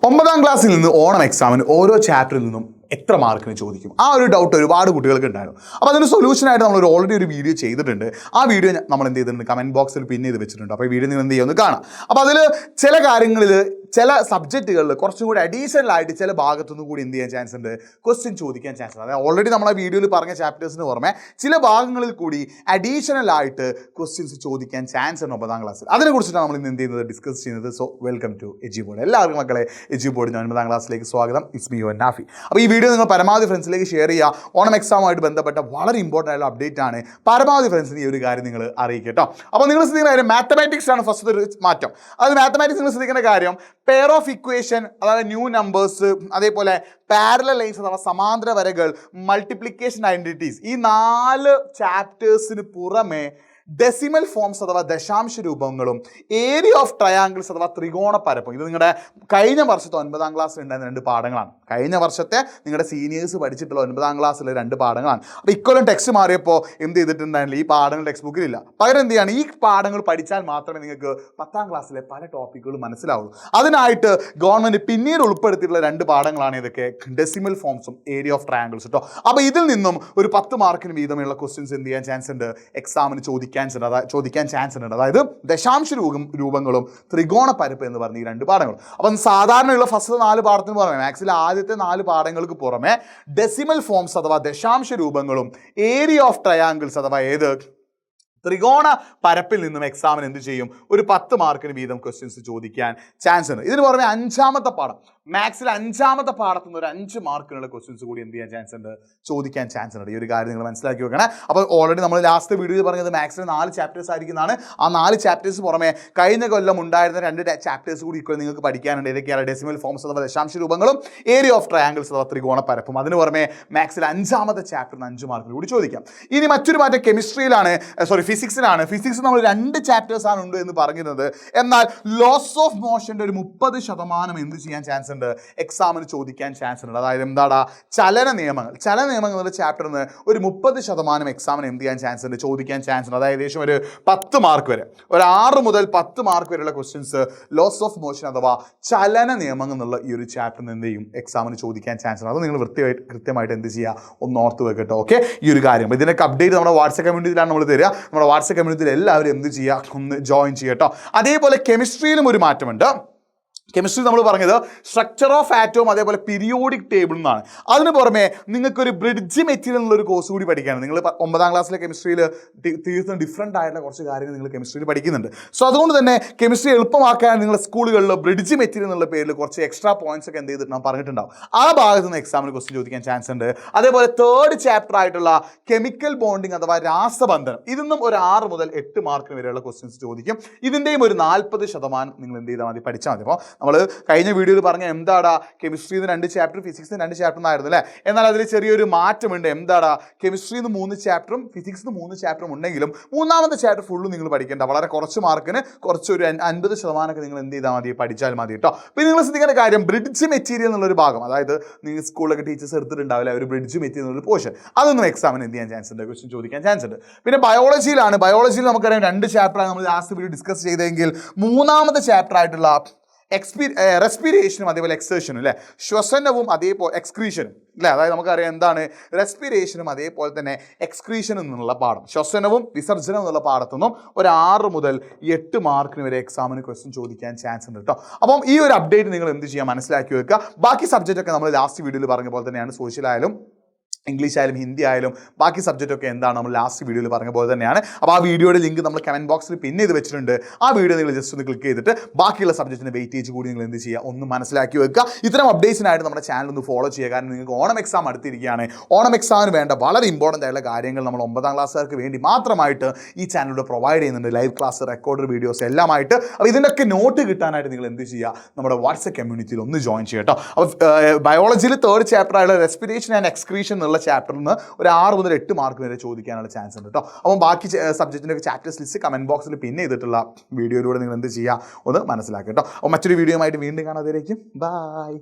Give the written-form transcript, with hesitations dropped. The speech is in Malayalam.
ഒമ്പതാം ക്ലാസ്സിൽ നിന്ന് ഓണം എക്സാമിന് ഓരോ ചാപ്റ്ററിൽ നിന്നും എത്ര മാർക്കിന് ചോദിക്കും? ആ ഒരു ഡൗട്ട് ഒരുപാട് കുട്ടികൾക്ക് ഉണ്ടായിരുന്നു. അപ്പോൾ അതിന് സൊല്യൂഷനായിട്ട് നമ്മൾ ഓൾറെഡി ഒരു വീഡിയോ ചെയ്തിട്ടുണ്ട്. ആ വീഡിയോ നമ്മൾ എന്ത് ചെയ്തിട്ടുണ്ട്, കമൻറ്റ് ബോക്സിൽ പിൻ ചെയ്ത് വെച്ചിട്ടുണ്ട്. അപ്പോൾ ഈ വീഡിയോ നിങ്ങൾ എന്ത് ചെയ്യുമെന്ന് കാണാം. അപ്പോൾ അതിൽ ചില കാര്യങ്ങളിൽ ചില സബ്ജക്റ്റുകളിൽ കുറച്ചും കൂടി അഡീഷണൽ ആയിട്ട് ചില ഭാഗത്തുനിന്ന് കൂടി എന്ത് ചെയ്യാൻ ചാൻസ് ഉണ്ട്, ക്വസ്റ്റ്യൻ ചോദിക്കാൻ ചാൻസ് ഉണ്ട്. അതായത് ഓൾറെഡി നമ്മൾ ആ വീഡിയോയിൽ പറഞ്ഞ ചാപ്റ്റേഴ്സിന് പുറമെ ചില ഭാഗങ്ങളിൽ കൂടി അഡീഷണൽ ആയിട്ട് ക്വസ്റ്റ്യൻസ് ചോദിക്കാൻ ചാൻസ് ഉണ്ട് ഒമ്പതാം ക്ലാസ്സിൽ. അതിനെക്കുറിച്ചിട്ടാണ് നമ്മൾ ഇന്ന് എന്ത് ചെയ്യുന്നത്, ഡിസ്കസ് ചെയ്യുന്നത്. So welcome to Eduboard. എല്ലാവർക്കും മക്കളെ എജ്യൂബോർഡ് 9ാം ക്ലാസ്സിലേക്ക് സ്വാഗതം. It's me Nafi. അപ്പോൾ ഈ വീഡിയോ നിങ്ങൾ പരമാവധി ഫ്രണ്ട്സിലേക്ക് ഷെയർ ചെയ്യുക. ഓണം എക്സാമുമായിട്ട് ബന്ധപ്പെട്ട വളരെ ഇമ്പോർട്ടൻ്റ് ആയിട്ടുള്ള അപ്ഡേറ്റ് ആണ്. പരമാവധി ഫ്രണ്ട്സിന് ഈ ഒരു കാര്യം നിങ്ങൾ അറിയിക്കുക കേട്ടോ. അപ്പോൾ നിങ്ങൾ ശ്രദ്ധിക്കുന്ന കാര്യം മാത്തമാറ്റിക്സ് ആണ് ഫസ്റ്റ് ഒരു മാറ്റം. അത് മാത്തമാറ്റിക്സ് നിങ്ങൾ ശ്രദ്ധിക്കേണ്ട കാര്യം പെയർ ഓഫ് ഇക്വേഷൻ, അതായത് ന്യൂ നമ്പേഴ്സ്, അതേപോലെ പാരലൽ ലൈൻസ് അഥവാ സമാന്തര വരകൾ, മൾട്ടിപ്ലിക്കേഷൻ ഐഡന്റിറ്റീസ്, ഈ 4 ചാപ്റ്റേഴ്സിന് പുറമെ ഡെസിമൽ ഫോംസ് അഥവാ ദശാംശ രൂപങ്ങളും ഏരിയ ഓഫ് ട്രയാങ്കിൾസ് അഥവാ ത്രികോണ പരപ്പും. ഇത് നിങ്ങളുടെ കഴിഞ്ഞ വർഷത്തെ 9ാം ക്ലാസ്സിൽ ഉണ്ടായിരുന്ന 2 പാഠങ്ങളാണ്. കഴിഞ്ഞ വർഷത്തെ നിങ്ങളുടെ സീനിയേഴ്സ് പഠിച്ചിട്ടുള്ള 9ാം ക്ലാസ്സിലെ 2 പാഠങ്ങളാണ്. അപ്പോൾ ഇക്കൊല്ലം ടെക്സ്റ്റ് മാറിയപ്പോൾ എന്ത് ചെയ്തിട്ടുണ്ടായിരുന്നില്ല, ഈ പാഠങ്ങൾ ടെക്സ്റ്റ് ബുക്കിലില്ല. പകരം എന്ത് ചെയ്യാണ്, ഈ പാഠങ്ങൾ പഠിച്ചാൽ മാത്രമേ നിങ്ങൾക്ക് 10ാം ക്ലാസ്സിലെ പല ടോപ്പിക്കുകളും മനസ്സിലാവുള്ളൂ. അതിനായിട്ട് ഗവൺമെൻറ് പിന്നീട് ഉൾപ്പെടുത്തിയിട്ടുള്ള 2 പാഠങ്ങളാണ് ഇതൊക്കെ, ഡെസിമൽ ഫോംസും ഏരിയ ഓഫ് ട്രയാങ്കിൾസ് കേട്ടോ. അപ്പോൾ ഇതിൽ നിന്നും ഒരു 10 മാർക്കിന് വീതമുള്ള ക്വസ്റ്റ്യൻസ് എന്ത് ചെയ്യാൻ ചാൻസ് ഉണ്ട്, എക്സാമിന് ചോദിക്കാൻ ചാൻസ് ഉണ്ട്. അതായത് ദശാംശ രൂപങ്ങളും ത്രികോണ പരപ്പ് എന്ന് പറഞ്ഞ ഈ 2 പാഠങ്ങൾ. അപ്പം സാധാരണയുള്ള ഫസ്റ്റ് 4 പാഠത്തിന് പുറമെ, മാത്സിലെ ആദ്യത്തെ 4 പാഠങ്ങൾക്ക് പുറമെ ഡെസിമൽ ഫോംസ് അഥവാ ദശാംശ രൂപങ്ങളും ഏരിയ ഓഫ് ട്രയാങ്കിൾസ് അഥവാ ത്രികോണ പരപ്പിൽ നിന്നും എക്സാമിന് എന്ത് ചെയ്യും, ഒരു 10 മാർക്കിന് വീതം ക്വസ്റ്റ്യൻസ് ചോദിക്കാൻ ചാൻസ് ഉണ്ട്. ഇതിന് പുറമെ 5ാമത്തെ പാഠം, മാത്സിൽ 5ാമത്തെ പാഠത്തിൽ നിന്ന് ഒരു 5 മാർക്കിനുള്ള ക്വസ്റ്റ്യൻസ് കൂടി എന്ത് ചെയ്യാൻ ചാൻസ് ഉണ്ട്, ചോദിക്കാൻ ചാൻസ് ഉണ്ട്. ഈ ഒരു കാര്യം നിങ്ങൾ മനസ്സിലാക്കി വെക്കണം. അപ്പോൾ ഓൾറെഡി നമ്മൾ ലാസ്റ്റ് വീഡിയോയിൽ പറഞ്ഞത് മാത്സിൽ 4 ചാപ്റ്റേഴ്സ് ആയിരിക്കുന്നതാണ്. ആ 4 ചാപ്റ്റേഴ്സ് പുറമെ കഴിഞ്ഞ കൊല്ലം ഉണ്ടായിരുന്ന 2 ചാപ്റ്റേഴ്സ് കൂടി ഇപ്പോൾ നിങ്ങൾക്ക് പഠിക്കാനുണ്ട്. ഏതൊക്കെയാണ്, ഡെസിമൽ ഫോംസ് അഥവാ ദശാംശ രൂപങ്ങളും ഏരിയ ഓഫ് ട്രയാങ്കിൾസ് അഥവാ ത്രികോണ പരപ്പും. അതിന് പുറമെ മാത്സിൽ 5ാമത്തെ ചാപ്റ്ററിന് 5 മാർക്കിന് കൂടി ചോദിക്കാം. ഇനി മറ്റൊരു മാറ്റം കെമിസ്ട്രിയിലാണ്, ഫിസിക്സിലാണ്. ഫിസിക്സ് നമ്മൾ 2 ചാപ്റ്റേഴ്സാണ് ഉണ്ട് എന്ന് പറഞ്ഞിരുന്നത്. എന്നാൽ ലോസ് ഓഫ് മോഷൻ്റെ ഒരു 30% എന്ത് ചെയ്യാൻ ചാൻസ് ഉണ്ട്, എക്സാമിന് ചോദിക്കാൻ ചാൻസ് ഉണ്ട്. അതായത് എന്താടാ, ചലന നിയമങ്ങൾ എന്നുള്ള ചാപ്റ്ററിന് ഒരു 30% എക്സാമിന് എന്ത് ചെയ്യാൻ ചാൻസ് ഉണ്ട്, ചോദിക്കാൻ ചാൻസ് ഉണ്ട്. അതായത് ഏകദേശം ഒരു 10 മാർക്ക് വരെ, ഒരു 6 മുതൽ 10 മാർക്ക് വരെയുള്ള ക്വസ്റ്റ്യൻസ് ലോസ് ഓഫ് മോഷൻ അഥവാ ചലന നിയമങ്ങൾ എന്നുള്ള ഈ ഒരു ചാപ്റ്ററിന് എന്ത് ചെയ്യും, എക്സാമിന് ചോദിക്കാൻ ചാൻസ് ഉണ്ട്. അത് നിങ്ങൾ കൃത്യമായിട്ട് എന്ത് ചെയ്യുക, ഒന്ന് ഓർത്ത് വെക്കട്ടോ. ഓക്കെ, ഈ ഒരു കാര്യം. ഇതിനൊക്കെ അപ്ഡേറ്റ് നമ്മുടെ വാട്സ്ആപ്പ് കമ്മ്യൂണിറ്റിയിലാണ് നമ്മൾ തരിക. നമ്മുടെ വാട്സ്ആപ്പ് കമ്മ്യൂണിറ്റിയിൽ എല്ലാവരും എന്ത് ചെയ്യുക, ഒന്ന് ജോയിൻ ചെയ്യട്ടോ. അതേപോലെ കെമിസ്ട്രിയിലും ഒരു മാറ്റമുണ്ട്. കെമിസ്ട്രി നമ്മൾ പറഞ്ഞത് സ്ട്രക്ചർ ഓഫ് ആറ്റവും അതേപോലെ പീരിയോഡിക് ടേബിൾ എന്നാണ്. അതിന് പുറമെ നിങ്ങൾക്കൊരു ബ്രിഡ്ജ് മെറ്റീരിയൽ എന്നുള്ളൊരു കോഴ്സ് കൂടി പഠിക്കാനാണ്. നിങ്ങൾ 9ാം ക്ലാസ്സിലെ കെമിസ്ട്രിയിൽ തീർത്തും ഡിഫറെൻ്റ് ആയിട്ടുള്ള കുറച്ച് കാര്യങ്ങൾ നിങ്ങൾ കെമിസ്ട്രിയിൽ പഠിക്കുന്നുണ്ട്. സോ അതുകൊണ്ട് തന്നെ കെമിസ്ട്രി എളുപ്പമാക്കാൻ നിങ്ങളുടെ സ്കൂളുകളിൽ ബ്രിഡ്ജ് മെറ്റീരിയൽ എന്നുള്ള പേരിൽ കുറച്ച് എക്സ്ട്രാ പോയിന്റ്സ് ഒക്കെ എന്ത് ചെയ്തിട്ട് ഞാൻ പറഞ്ഞിട്ടുണ്ടാവും. ആ ഭാഗത്ത് നിന്ന് എക്സാമിന് ക്വസ്റ്റ്യൻ ചോദിക്കാൻ ചാൻസ് ഉണ്ട്. അതേപോലെ 3rd ചാപ്റ്റർ ആയിട്ടുള്ള കെമിക്കൽ ബോണ്ടിങ് അഥവാ രാസബന്ധനം, ഇതിന്നും ഒരു 6 മുതൽ 8 മാർക്കിന് വരെയുള്ള ക്വസ്റ്റ്യൻസ് ചോദിക്കും. ഇതിൻ്റെയും ഒരു 40% നിങ്ങൾ എന്ത് ചെയ്താൽ മതി, പഠിച്ചാൽ മതി. അപ്പോൾ നമ്മൾ കഴിഞ്ഞ വീഡിയോയിൽ പറഞ്ഞ എന്താടാ, കെമിസ്ട്രിയിൽ നിന്ന് 2 ചാപ്റ്റർ, ഫിസിക്സിൽ നിന്ന് 2 ചാപ്റ്റർ എന്നായിരുന്നു അല്ലേ. എന്നാൽ അതിൽ ചെറിയൊരു മാറ്റമുണ്ട്. എന്താടാ, കെമിസ്ട്രിയിൽ നിന്ന് 3 ചാപ്റ്ററും ഫിസിക്സിൽ നിന്ന് 3 ചാപ്റ്ററും ഉണ്ടെങ്കിലും 3ാമത്തെ ചാപ്റ്റർ ഫുള്ളും നിങ്ങൾ പഠിക്കേണ്ട. വളരെ കുറച്ച് മാർക്കിന് കുറച്ചൊരു 50% നിങ്ങൾ എന്ത് ചെയ്താൽ മതി, പഠിച്ചാൽ മതി കേട്ടോ. പിന്നെ നിങ്ങൾ ശ്രദ്ധിക്കേണ്ട കാര്യം, ബ്രിഡ്ജ് മെറ്റീരിയൽ എന്നുള്ളൊരു ഭാഗം, അതായത് നിങ്ങൾ സ്കൂളിലൊക്കെ ടീച്ചേഴ്സ് എടുത്തിട്ടുണ്ടാവില്ല ഒരു ബ്രിഡ്ജ് മെറ്റീരിയൽ എന്നുള്ള പോർഷൻ, അതൊന്നും എക്സാമിന് എന്ത് ചെയ്യാൻ ചാൻസ് ഉണ്ട്, ക്വസ്റ്റ്യൻ ചോദിക്കാൻ ചാൻസ് ഉണ്ട്. പിന്നെ ബയോളജിയിലാണ്. ബയോളജിയിൽ നമുക്കറിയാം 2 ചാപ്റ്ററാണ് നമ്മൾ ലാസ്റ്റ് വീഡിയോ ഡിസ്കസ് ചെയ്തെങ്കിൽ 3ാമത്തെ ചാപ്റ്റർ ആയിട്ടുള്ള റെസ്പിറേഷനും അതേപോലെ എക്സേഷനും അല്ലേ, ശ്വസനവും അതേപോലെ എക്സ്ക്രീഷനും അല്ലേ. അതായത് നമുക്കറിയാം എന്താണ് റെസ്പിറേഷനും അതേപോലെ തന്നെ എക്സ്ക്രീഷനും എന്നുള്ള പാഠം, ശ്വസനവും വിസർജനം എന്നുള്ള പാഠത്തുനിന്നും ഒരു 6 മുതൽ 8 മാർക്കിന് വരെ എക്സാമിന് ക്വസ്റ്റ്യൻ ചോദിക്കാൻ ചാൻസ് ഉണ്ട് കേട്ടോ. അപ്പം ഈ ഒരു അപ്ഡേറ്റ് നിങ്ങൾ എന്ത് ചെയ്യുക, മനസ്സിലാക്കി വെക്കുക. ബാക്കി സബ്ജക്റ്റ് ഒക്കെ നമ്മൾ ലാസ്റ്റ് വീഡിയോയിൽ പറഞ്ഞ പോലെ തന്നെയാണ്. സോഷ്യലായാലും ഇംഗ്ലീഷ് ആയാലും ഹിന്ദി ആയാലും ബാക്കി സബ്ജക്റ്റൊക്കെ എന്താണ് നമ്മൾ ലാസ്റ്റ് വീഡിയോയിൽ പറഞ്ഞ പോലെ തന്നെയാണ്. അപ്പോൾ ആ വീഡിയോയുടെ ലിങ്ക് നമ്മൾ കമൻറ്റ് ബോക്സിൽ പിൻ ചെയ്ത് വെച്ചിട്ടുണ്ട്. ആ വീഡിയോ നിങ്ങൾ ജസ്റ്റ് ഒന്ന് ക്ലിക്ക് ചെയ്തിട്ട് ബാക്കിയുള്ള സബ്ജക്റ്റിൻ്റെ വെയിറ്റേജ് കൂടി നിങ്ങൾ എന്ത് ചെയ്യുക, ഒന്ന് മനസ്സിലാക്കി വെക്കുക. ഇത്തരം അപ്ഡേറ്റ്സിനായിട്ട് നമ്മുടെ ചാനൽ ഒന്ന് ഫോളോ ചെയ്യുക. കാരണം നിങ്ങൾക്ക് ഓണം എക്സാം അടുത്തിരിക്കുകയാണ്. ഓണം എക്സാമിന് വേണ്ട വളരെ ഇമ്പോർട്ടൻ്റ് ആയിട്ടുള്ള കാര്യങ്ങൾ നമ്മൾ 9ാം ക്ലാസ്സുകാർക്ക് വേണ്ടി മാത്രമായിട്ട് ഈ ചാനലിലൂടെ പ്രൊവൈഡ് ചെയ്യുന്നുണ്ട്. ലൈവ് ക്ലാസ്, റെക്കോർഡ് വീഡിയോസ് എല്ലാമായിട്ട്. അപ്പോൾ ഇതിൻ്റെയൊക്കെ നോട്ട് കിട്ടാനായിട്ട് നിങ്ങൾ എന്ത് ചെയ്യുക, നമ്മുടെ വാട്സ്ആപ്പ് കമ്മ്യൂണിറ്റിയിൽ ഒന്ന് ജോയിൻ ചെയ്യുക കേട്ടോ. അപ്പോൾ ബയോളജിയിൽ 3rd ചാപ്റ്റർ ആയിട്ടുള്ള റെസ്പിറേഷൻ ആൻഡ് എക്സ്ക്രീഷൻ എന്നുള്ള ചാപ്റ്ററിൽ നിന്ന് ഒരു 6 മുതൽ 8 മാർക്ക് വരെ ചോദിക്കാനുള്ള ചാൻസ് ഉണ്ട് കേട്ടോ. അപ്പം ബാക്കി സബ്ജക്റ്റിൻ്റെ ചാപ്റ്റേഴ്സ് ലിസ്റ്റ് കമൻറ്റ് ബോക്സിൽ പിൻ ചെയ്തിട്ടുള്ള വീഡിയോയിലൂടെ നിങ്ങൾ എന്ത് ചെയ്യുക, ഒന്ന് മനസ്സിലാക്കുക കേട്ടോ. അപ്പോൾ മറ്റൊരു വീഡിയോ ആയിട്ട് വീണ്ടും കാണാതിരിക്കും. ബൈ.